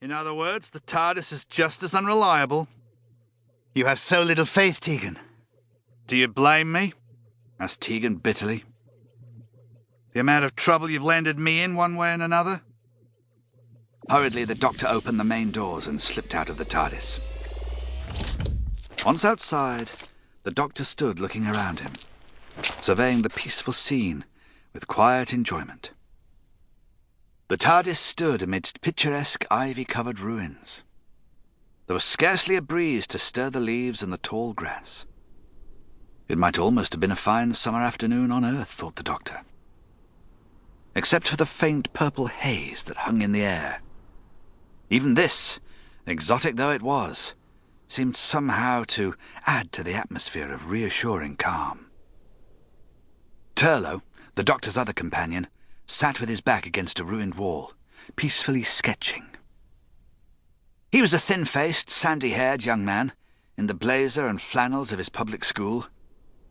In other words, the TARDIS is just as unreliable. You have so little faith, Tegan. Do you blame me? Asked Tegan bitterly. The amount of trouble you've landed me in one way and another? Hurriedly, the Doctor opened the main doors and slipped out of the TARDIS. Once outside, the Doctor stood looking around him, surveying the peaceful scene with quiet enjoyment. The TARDIS stood amidst picturesque ivy-covered ruins. There was scarcely a breeze to stir the leaves and the tall grass. It might almost have been a fine summer afternoon on Earth, thought the Doctor. Except for the faint purple haze that hung in the air. Even this, exotic though it was, seemed somehow to add to the atmosphere of reassuring calm. Turlough, the Doctor's other companion, sat with his back against a ruined wall, peacefully sketching. He was a thin-faced, sandy-haired young man, in the blazer and flannels of his public school,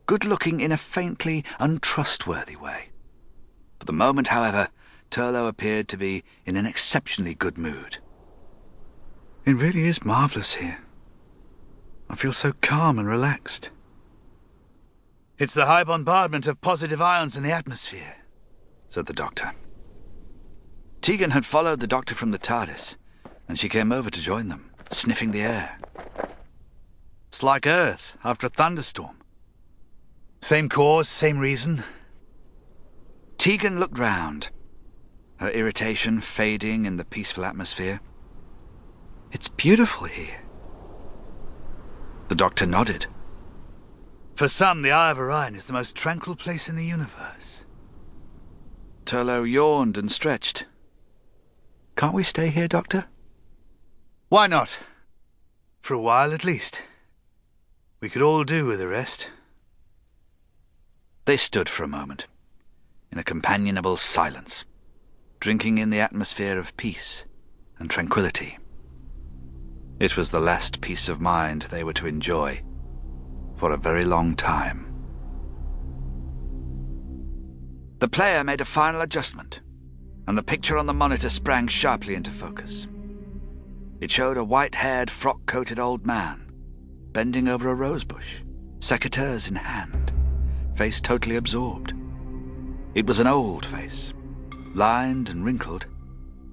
good-looking in a faintly untrustworthy way. For the moment, however, Turlough appeared to be in an exceptionally good mood. It really is marvellous here. I feel so calm and relaxed. It's the high bombardment of positive ions in the atmosphere, said the Doctor. Tegan had followed the Doctor from the TARDIS, and she came over to join them, sniffing the air. It's like Earth after a thunderstorm. Same cause, same reason. Tegan looked round, her irritation fading in the peaceful atmosphere. It's beautiful here. The Doctor nodded. For some, the Eye of Orion is the most tranquil place in the universe. Turlough yawned and stretched. Can't we stay here, Doctor? Why not? For a while, at least. We could all do with a rest. They stood for a moment, in a companionable silence, drinking in the atmosphere of peace and tranquility. It was the last peace of mind they were to enjoy for a very long time. The player made a final adjustment, and the picture on the monitor sprang sharply into focus. It showed a white-haired, frock-coated old man, bending over a rosebush, secateurs in hand, face totally absorbed. It was an old face, lined and wrinkled,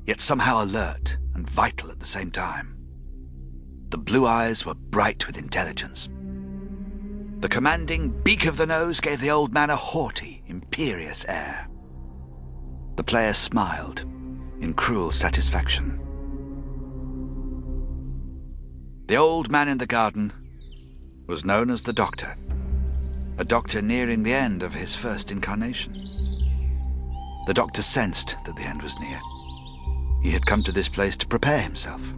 yet somehow alert and vital at the same time. The blue eyes were bright with intelligence. The commanding beak of the nose gave the old man a haughty, imperious air. The player smiled in cruel satisfaction. The old man in the garden was known as the Doctor, a doctor nearing the end of his first incarnation. The Doctor sensed that the end was near. He had come to this place to prepare himself,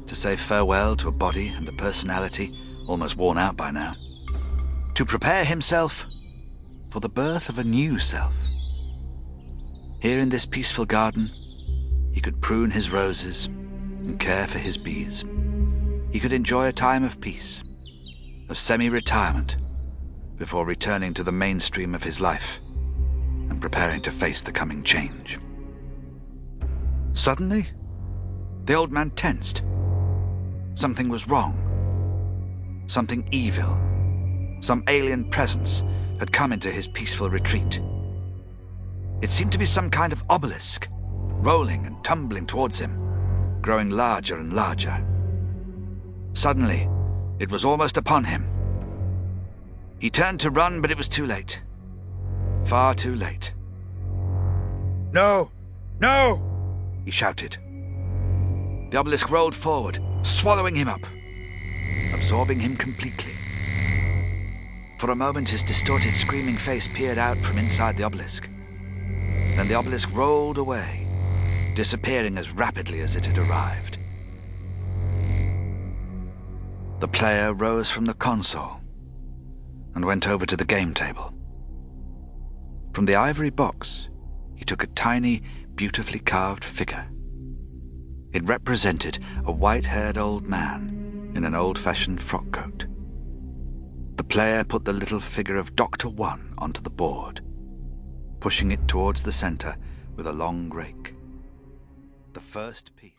to say farewell to a body and a personality almost worn out by now, to prepare himself for the birth of a new self. Here in this peaceful garden, he could prune his roses and care for his bees. He could enjoy a time of peace, of semi-retirement, before returning to the mainstream of his life and preparing to face the coming change. Suddenly, the old man tensed. Something was wrong. Something evil. Some alien presence had come into his peaceful retreat. It seemed to be some kind of obelisk, rolling and tumbling towards him, growing larger and larger. Suddenly, it was almost upon him. He turned to run, but it was too late. Far too late. "No! No!" he shouted. The obelisk rolled forward, swallowing him up, absorbing him completely. For a moment, his distorted, screaming face peered out from inside the obelisk. Then the obelisk rolled away, disappearing as rapidly as it had arrived. The player rose from the console and went over to the game table. From the ivory box, he took a tiny, beautifully carved figure. It represented a white-haired old man in an old-fashioned frock coat. The player put the little figure of Dr. One onto the board, pushing it towards the center with a long rake. The first piece.